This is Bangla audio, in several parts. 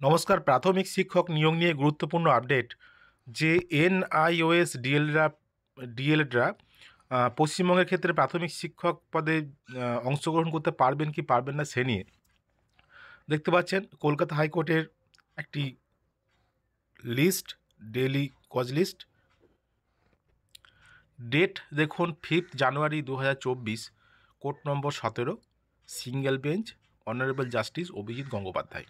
নমস্কার। প্রাথমিক শিক্ষক নিয়োগ নিয়ে গুরুত্বপূর্ণ আপডেট যে এনআইওএস ডিএলএডরা পশ্চিমবঙ্গের ক্ষেত্রে প্রাথমিক শিক্ষক পদে অংশগ্রহণ করতে পারবেন কি পারবেন না সে নিয়ে দেখতে পাচ্ছেন কলকাতা হাইকোর্টের একটি list, daily cause list. Date দেখুন 5 জানুয়ারি 2024, court number 17, single bench, honourable justice Abhijit Gangopadhyay.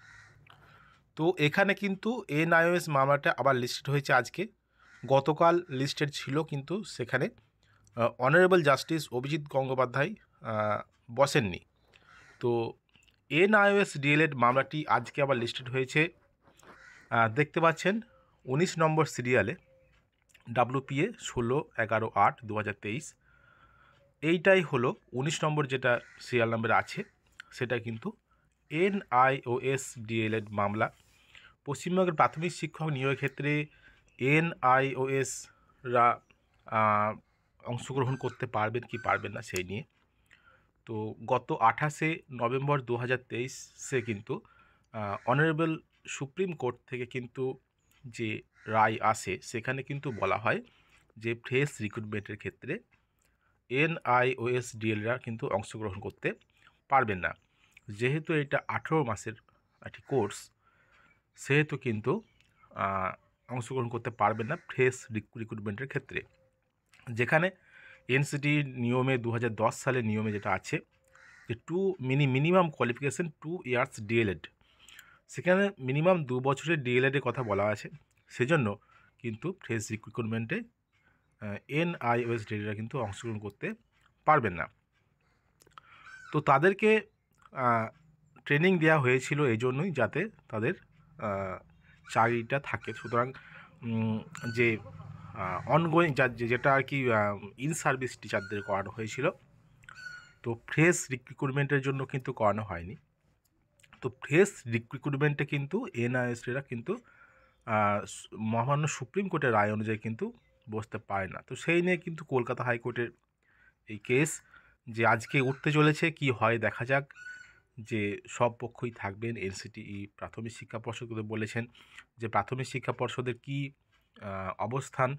তো এখানে কিন্তু এনআইওএস মামলাটা আবার লিস্টেড হয়েছে আজকে। গতকাল লিস্টেড ছিল, কিন্তু সেখানে অনারেবল জাস্টিস অভিজিৎ গঙ্গোপাধ্যায় বসেননি। তো এনআইওএস ডিএলএড মামলাটি আজকে আবার লিস্টেড হয়েছে। দেখতে পাচ্ছেন 19 নম্বর সিরিয়ালে WPA 16/11/8/2023। এইটাই হলো 19 নম্বর যেটা সিরিয়াল নাম্বার আছে, সেটা কিন্তু এনআইওএস ডিএলএড মামলা। পশ্চিমবঙ্গের প্রাথমিক শিক্ষক নিয়োগের ক্ষেত্রে এনআইওএসরা অংশগ্রহণ করতে পারবেন কি পারবেন না সেই নিয়ে। তো গত 28শে নভেম্বর 2023-এ কিন্তু অনারেবল সুপ্রিম কোর্ট থেকে কিন্তু যে রায় আসে, সেখানে কিন্তু বলা হয় যে ফ্রেশ রিক্রুটমেন্টের ক্ষেত্রে এনআইওএস ডিএলরা কিন্তু অংশগ্রহণ করতে পারবেন না। যেহেতু এটা 18 মাসের একটি কোর্স, সেহেতু কিন্তু অংশগ্রহণ করতে পারবেন না ফ্রেশ রিক্রুটমেন্টের ক্ষেত্রে। যেখানে এনসিটি নিয়মে 2010 সালের নিয়মে যেটা আছে যে মিনিমাম কোয়ালিফিকেশান 2 ইয়ার্স ডিএলএড, সেখানে মিনিমাম 2 বছরের ডিএলএডের কথা বলা আছে। সেজন্য কিন্তু ফ্রেশ রিক্রুটমেন্টে এনআইওএস ডিএলএডরা কিন্তু অংশগ্রহণ করতে পারবেন না। তো তাদেরকে ট্রেনিং দেওয়া হয়েছিল এই জন্যই, যাতে তাদের চাকরিটা থাকে। সুতরাং যে অনগোয়িং যেটা আর কি ইন সার্ভিস টিচারদের করানো হয়েছিল, তো ফ্রেশ রিক্রুটমেন্টের জন্য কিন্তু করানো হয়নি। তো ফ্রেশ রিক্রুটমেন্টে কিন্তু এনআইওএসরা কিন্তু মহামান্য সুপ্রিম কোর্টের রায় অনুযায়ী কিন্তু বসতে পারে না। তো সেই নিয়ে কিন্তু কলকাতা হাইকোর্টের এই কেস যে আজকে উঠতে চলেছে, কি হয় দেখা যাক। যে সব পক্ষই থাকবেন। এনসিটিই প্রাথমিক শিক্ষা পর্ষদ বলেছেন যে প্রাথমিক শিক্ষা পর্ষদের কি অবস্থান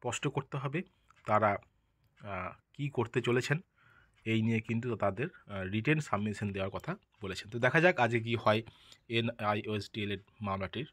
স্পষ্ট করতে হবে, তারা কি করতে চলেছেন এই নিয়ে কিন্তু তাদের রিটেন সাবমিশন দেওয়ার কথা বলেছেন। তো দেখা যাক আজকে কি হয় এনআইওএস ডিএলএড মামলাটির